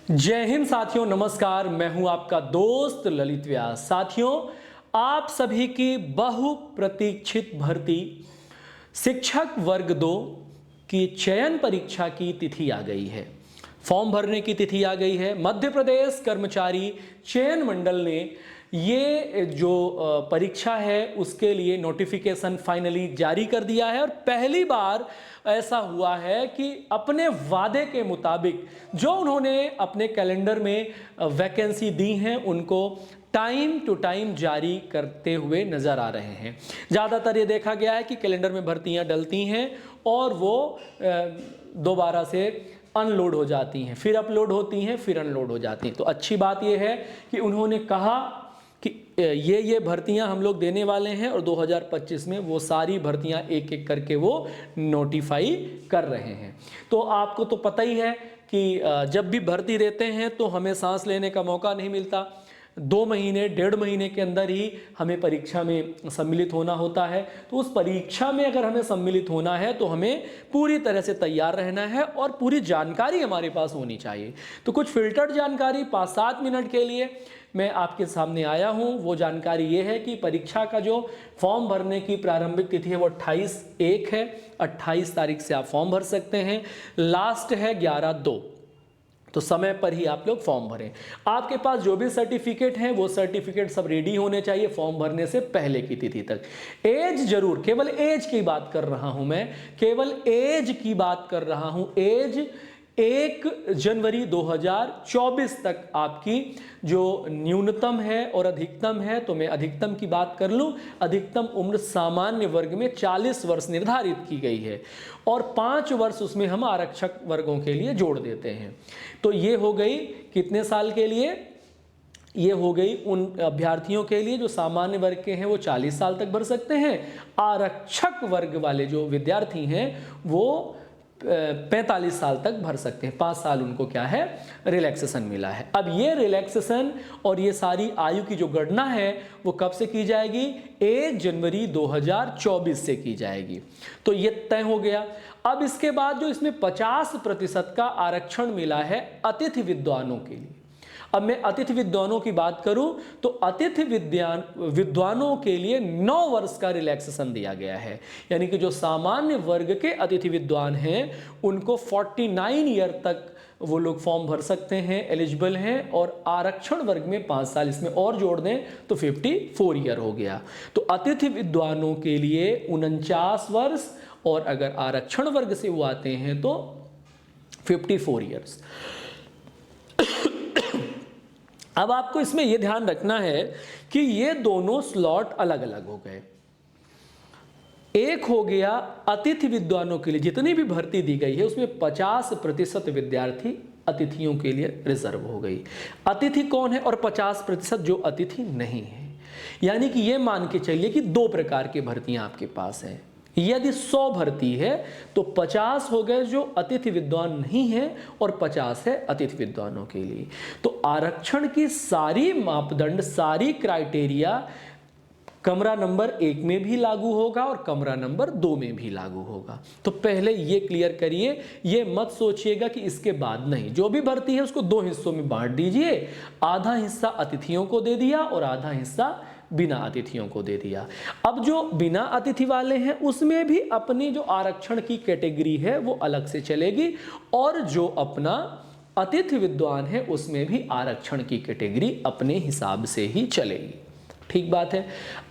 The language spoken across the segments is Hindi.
जय हिंद साथियों, नमस्कार। मैं हूं आपका दोस्त ललित व्यास। साथियों, आप सभी की बहुप्रतीक्षित भर्ती शिक्षक वर्ग 2 की चयन परीक्षा की तिथि आ गई है। फॉर्म भरने की तिथि आ गई है। मध्य प्रदेश कर्मचारी चयन मंडल ने ये जो परीक्षा है उसके लिए नोटिफिकेशन फाइनली जारी कर दिया है और पहली बार ऐसा हुआ है कि अपने वादे के मुताबिक जो उन्होंने अपने कैलेंडर में वैकेंसी दी हैं उनको टाइम टू टाइम जारी करते हुए नज़र आ रहे हैं। ज़्यादातर ये देखा गया है कि कैलेंडर में भर्तियां डलती हैं और वो दोबारा से अनलोड हो जाती हैं, फिर अपलोड होती हैं, फिर अनलोड हो जाती हैं। तो अच्छी बात यह है कि उन्होंने कहा कि ये भर्तियां हम लोग देने वाले हैं और 2025 में वो सारी भर्तियां एक एक करके वो नोटिफाई कर रहे हैं। तो आपको तो पता ही है कि जब भी भर्ती देते हैं तो हमें सांस लेने का मौका नहीं मिलता। 2 महीने 1.5 महीने के अंदर ही हमें परीक्षा में सम्मिलित होना होता है। तो उस परीक्षा में अगर हमें सम्मिलित होना है तो हमें पूरी तरह से तैयार रहना है और पूरी जानकारी हमारे पास होनी चाहिए। तो कुछ फिल्टर्ड जानकारी 5-7 मिनट के लिए मैं आपके सामने आया हूं। वो जानकारी ये है कि परीक्षा का जो फॉर्म भरने की प्रारंभिक तिथि है वो 28/1 है। 28 तारीख से आप फॉर्म भर सकते हैं। लास्ट है 11/2। तो समय पर ही आप लोग फॉर्म भरें। आपके पास जो भी सर्टिफिकेट हैं वो सर्टिफिकेट सब रेडी होने चाहिए फॉर्म भरने से पहले की तिथि तक। एज जरूर, केवल एज की बात कर रहा हूं मैं, केवल एज की बात कर रहा हूं। एज 1 जनवरी 2024 तक आपकी जो न्यूनतम है और अधिकतम है, तो मैं अधिकतम की बात कर लूं। अधिकतम उम्र सामान्य वर्ग में 40 वर्ष निर्धारित की गई है और 5 वर्ष उसमें हम आरक्षक वर्गों के लिए जोड़ देते हैं। तो ये हो गई कितने साल के लिए? ये हो गई उन अभ्यर्थियों के लिए जो सामान्य वर्ग के हैं वो 40 साल तक भर सकते हैं। आरक्षक वर्ग वाले जो विद्यार्थी हैं वो 45 साल तक भर सकते हैं। 5 साल उनको क्या है, रिलैक्सेशन मिला है। अब ये रिलैक्सेशन और ये सारी आयु की जो गणना है वो कब से की जाएगी? 1 जनवरी 2024 से की जाएगी। तो ये तय हो गया। अब इसके बाद जो इसमें 50% का आरक्षण मिला है अतिथि विद्वानों के लिए। अब मैं अतिथि विद्वानों की बात करूं तो अतिथि विद्वानों के लिए 9 वर्ष का रिलैक्सेशन दिया गया है। यानी कि जो सामान्य वर्ग के अतिथि विद्वान हैं उनको 49 ईयर तक वो लोग फॉर्म भर सकते हैं, एलिजिबल हैं। और आरक्षण वर्ग में 5 साल इसमें और जोड़ दें तो 54 ईयर हो गया। तो अतिथि विद्वानों के लिए 49 वर्ष और अगर आरक्षण वर्ग से वो आते हैं तो 54 ईयर्स। अब आपको इसमें यह ध्यान रखना है कि ये दोनों स्लॉट अलग अलग हो गए। एक हो गया अतिथि विद्वानों के लिए, जितनी भी भर्ती दी गई है उसमें 50% विद्यार्थी अतिथियों के लिए रिजर्व हो गई। अतिथि कौन है? और 50% जो अतिथि नहीं है। यानी कि ये मान के चलिए कि 2 प्रकार की भर्तियां आपके पास हैं। यदि 100 भर्ती है तो 50 हो गए जो अतिथि विद्वान नहीं है और 50 है अतिथि विद्वानों के लिए। तो आरक्षण की सारी मापदंड, सारी क्राइटेरिया कमरा नंबर 1 में भी लागू होगा और कमरा नंबर 2 में भी लागू होगा। तो पहले ये क्लियर करिए, ये मत सोचिएगा कि इसके बाद नहीं। जो भी भर्ती है उसको 2 हिस्सों में बांट दीजिए। आधा हिस्सा अतिथियों को दे दिया और आधा हिस्सा बिना अतिथियों को दे दिया। अब जो बिना अतिथि वाले हैं उसमें भी अपनी जो आरक्षण की कैटेगरी है वो अलग से चलेगी और जो अपना अतिथि विद्वान है उसमें भी आरक्षण की कैटेगरी अपने हिसाब से ही चलेगी। ठीक बात है।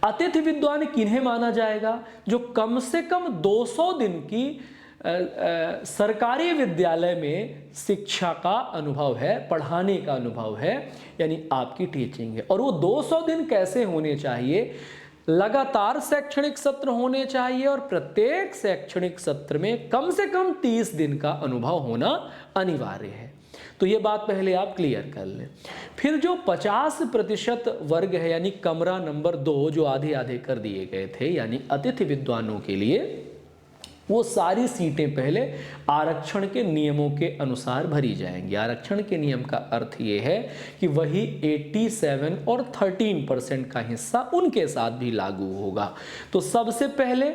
अतिथि विद्वान किन्हें माना जाएगा? जो कम से कम 200 दिन की सरकारी विद्यालय में शिक्षा का अनुभव है, पढ़ाने का अनुभव है, यानी आपकी टीचिंग है। और वो 200 दिन कैसे होने चाहिए? लगातार शैक्षणिक सत्र होने चाहिए और प्रत्येक शैक्षणिक सत्र में कम से कम 30 दिन का अनुभव होना अनिवार्य है। तो ये बात पहले आप क्लियर कर लें। फिर जो 50% वर्ग है यानी कमरा नंबर 2 जो आधे आधे कर दिए गए थे यानी अतिथि विद्वानों के लिए, वो सारी सीटें पहले आरक्षण के नियमों के अनुसार भरी जाएंगी। आरक्षण के नियम का अर्थ ये है कि वही 87 और 13% का हिस्सा उनके साथ भी लागू होगा। तो सबसे पहले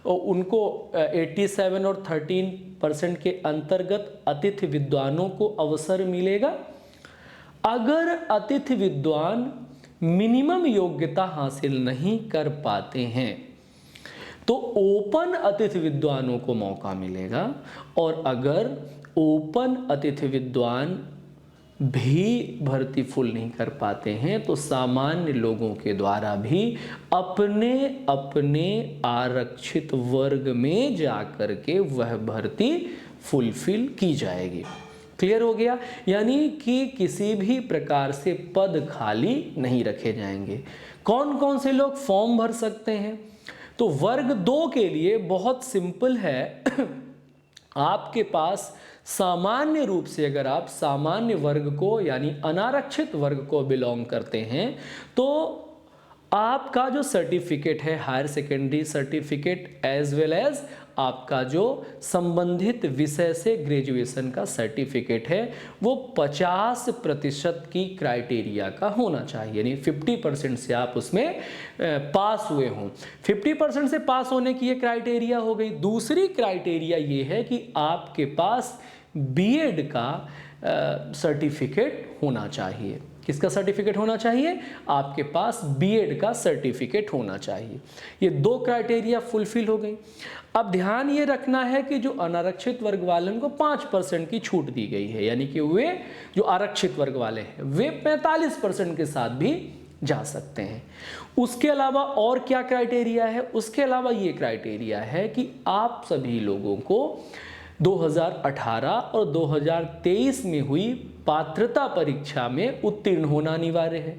उनको 87 और 13% के अंतर्गत अतिथि विद्वानों को अवसर मिलेगा अगर अतिथि विद्वान मिनिमम योग्यता हासिल नहीं कर पाते हैं तो ओपन अतिथि विद्वानों को मौका मिलेगा, और अगर ओपन अतिथि विद्वान भी भर्ती फुल नहीं कर पाते हैं तो सामान्य लोगों के द्वारा भी अपने अपने आरक्षित वर्ग में जाकर के वह भर्ती फुलफिल की जाएगी। क्लियर हो गया? यानी कि किसी भी प्रकार से पद खाली नहीं रखे जाएंगे। कौन कौन से लोग फॉर्म भर सकते हैं? तो वर्ग 2 के लिए बहुत सिंपल है। आपके पास सामान्य रूप से अगर आप सामान्य वर्ग को यानी अनारक्षित वर्ग को बिलोंग करते हैं तो आपका जो सर्टिफिकेट है, higher secondary certificate as well as आपका जो संबंधित विषय से ग्रेजुएशन का सर्टिफिकेट है, वो 50% की क्राइटेरिया का होना चाहिए, यानी 50% से आप उसमें पास हुए हों। 50% से पास होने की ये क्राइटेरिया हो गई। दूसरी क्राइटेरिया ये है कि आपके पास बीएड का सर्टिफिकेट होना चाहिए। किसका सर्टिफिकेट होना चाहिए? आपके पास बीएड का सर्टिफिकेट होना चाहिए। ये 2 क्राइटेरिया फुलफिल हो गई। अब ध्यान ये रखना है कि जो अनारक्षित वर्ग वालों को 5% की छूट दी गई है, यानी कि वे जो आरक्षित वर्ग वाले हैं वे 45% के साथ भी जा सकते हैं। उसके अलावा और क्या क्राइटेरिया है? उसके अलावा ये क्राइटेरिया है कि आप सभी लोगों को 2018 और 2023 में हुई पात्रता परीक्षा में उत्तीर्ण होना अनिवार्य है।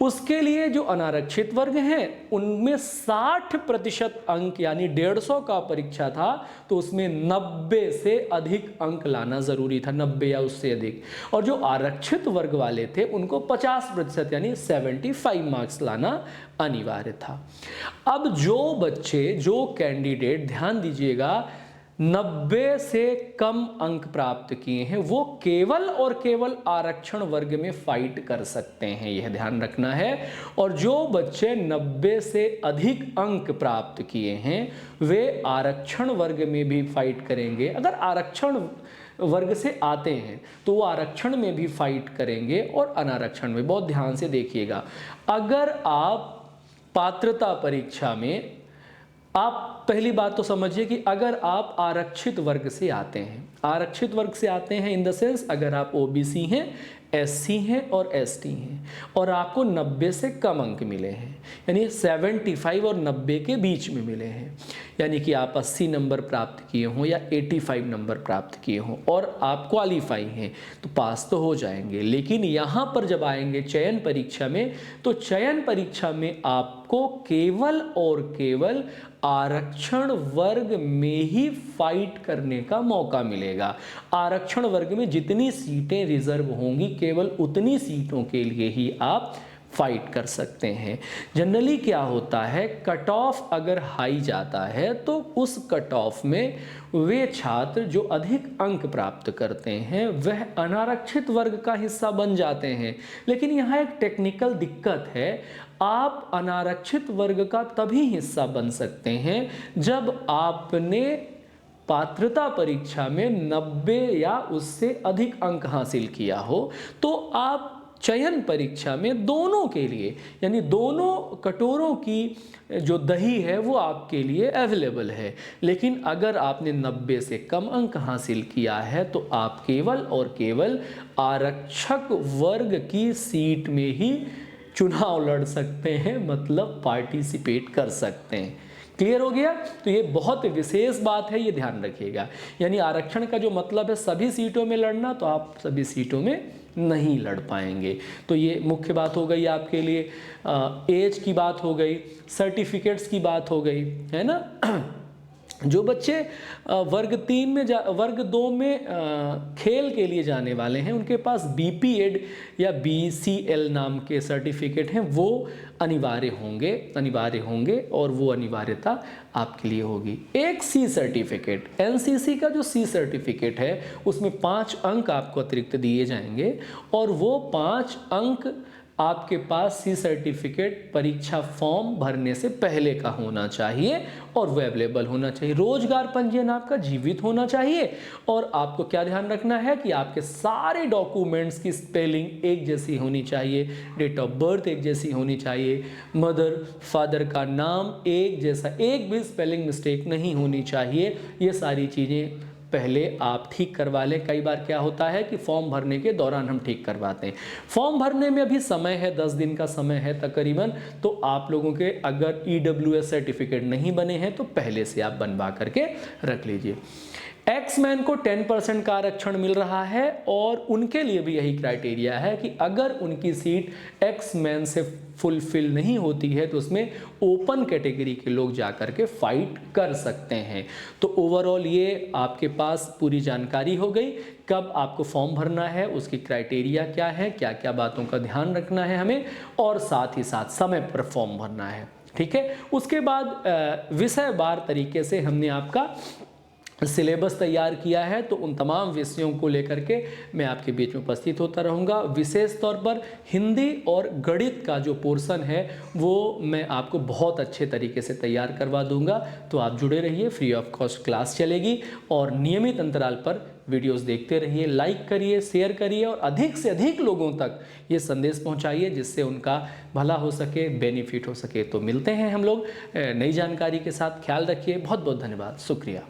उसके लिए जो अनारक्षित वर्ग हैं उनमें 60% अंक यानी 150 का परीक्षा था तो उसमें 90 से अधिक अंक लाना जरूरी था, 90 या उससे अधिक। और जो आरक्षित वर्ग वाले थे उनको 50% यानी 75 मार्क्स लाना अनिवार्य था। अब जो बच्चे, जो कैंडिडेट, ध्यान दीजिएगा, 90 से कम अंक प्राप्त किए हैं वो केवल और केवल आरक्षण वर्ग में फाइट कर सकते हैं, यह ध्यान रखना है। और जो बच्चे 90 से अधिक अंक प्राप्त किए हैं वे आरक्षण वर्ग में भी फाइट करेंगे। अगर आरक्षण वर्ग से आते हैं तो वो आरक्षण में भी फाइट करेंगे और अनारक्षण में। बहुत ध्यान से देखिएगा, अगर आप पात्रता परीक्षा में, आप पहली बात तो समझिए कि अगर आप आरक्षित वर्ग से आते हैं, आरक्षित वर्ग से आते हैं इन द सेंस अगर आप ओबीसी हैं, एससी हैं और एसटी हैं और आपको 90 से कम अंक मिले हैं, यानी 75 और 90 के बीच में मिले हैं, यानी कि आप 80 नंबर प्राप्त किए हों या 85 नंबर प्राप्त किए हों और आप क्वालिफाई हैं तो पास तो हो जाएंगे। लेकिन यहाँ पर जब आएंगे चयन परीक्षा में तो चयन परीक्षा में आपको केवल और केवल आरक्षण वर्ग में ही फाइट करने का मौका मिलेगा। आरक्षण वर्ग में जितनी सीटें रिजर्व होंगी केवल उतनी सीटों के लिए ही आप फाइट कर सकते हैं। जनरली क्या होता है, कट ऑफ अगर हाई जाता है तो उस कट ऑफ में वे छात्र जो अधिक अंक प्राप्त करते हैं वह अनारक्षित वर्ग का हिस्सा बन जाते हैं। लेकिन यहाँ एक टेक्निकल दिक्कत है, आप अनारक्षित वर्ग का तभी हिस्सा बन सकते हैं जब आपने पात्रता परीक्षा में 90 या उससे अधिक अंक हासिल किया हो, तो आप चयन परीक्षा में दोनों के लिए यानी दोनों कटोरों की जो दही है वो आपके लिए अवेलेबल है। लेकिन अगर आपने 90 से कम अंक हासिल किया है तो आप केवल और केवल आरक्षक वर्ग की सीट में ही चुनाव लड़ सकते हैं, मतलब पार्टिसिपेट कर सकते हैं। क्लियर हो गया? तो ये बहुत विशेष बात है, ये ध्यान रखिएगा। यानी आरक्षण का जो मतलब है सभी सीटों में लड़ना, तो आप सभी सीटों में नहीं लड़ पाएंगे। तो ये मुख्य बात हो गई आपके लिए। एज की बात हो गई, सर्टिफिकेट्स की बात हो गई, है ना। जो बच्चे वर्ग 3 में वर्ग 2 में खेल के लिए जाने वाले हैं उनके पास बीपीएड या बीसीएल नाम के सर्टिफिकेट हैं, वो अनिवार्य होंगे और वो अनिवार्यता आपके लिए होगी। एक सी सर्टिफिकेट, एनसीसी का जो सी सर्टिफिकेट है उसमें 5 अंक आपको अतिरिक्त दिए जाएंगे और वो 5 अंक आपके पास सी सर्टिफिकेट परीक्षा फॉर्म भरने से पहले का होना चाहिए और वो अवेलेबल होना चाहिए। रोजगार पंजीयन आपका जीवित होना चाहिए और आपको क्या ध्यान रखना है कि आपके सारे डॉक्यूमेंट्स की स्पेलिंग एक जैसी होनी चाहिए, डेट ऑफ बर्थ एक जैसी होनी चाहिए, मदर फादर का नाम एक जैसा, एक भी स्पेलिंग मिस्टेक नहीं होनी चाहिए। ये सारी चीज़ें पहले आप ठीक करवा लें। कई बार क्या होता है कि फॉर्म भरने के दौरान हम ठीक करवाते हैं। फॉर्म भरने में अभी समय है, 10 दिन का समय है तकरीबन, तो आप लोगों के अगर EWS सर्टिफिकेट नहीं बने हैं तो पहले से आप बनवा करके रख लीजिए। एक्समैन को 10% का आरक्षण मिल रहा है और उनके लिए भी यही क्राइटेरिया है कि अगर उनकी सीट एक्समैन से फुलफिल नहीं होती है तो उसमें ओपन कैटेगरी के लोग जाकर के फाइट कर सकते हैं। तो ओवरऑल ये आपके पास पूरी जानकारी हो गई, कब आपको फॉर्म भरना है, उसकी क्राइटेरिया क्या है, क्या क्या बातों का ध्यान रखना है हमें, और साथ ही साथ समय पर फॉर्म भरना है। ठीक है, उसके बाद विषयवार तरीके से हमने आपका सिलेबस तैयार किया है, तो उन तमाम विषयों को लेकर के मैं आपके बीच में उपस्थित होता रहूँगा। विशेष तौर पर हिंदी और गणित का जो पोर्शन है वो मैं आपको बहुत अच्छे तरीके से तैयार करवा दूंगा। तो आप जुड़े रहिए, फ्री ऑफ कॉस्ट क्लास चलेगी और नियमित अंतराल पर वीडियोस देखते रहिए। लाइक करिए, शेयर करिए और अधिक से अधिक लोगों तक ये संदेश पहुंचाइए जिससे उनका भला हो सके, बेनिफिट हो सके। तो मिलते हैं हम लोग नई जानकारी के साथ। ख्याल रखिए, बहुत बहुत धन्यवाद, शुक्रिया।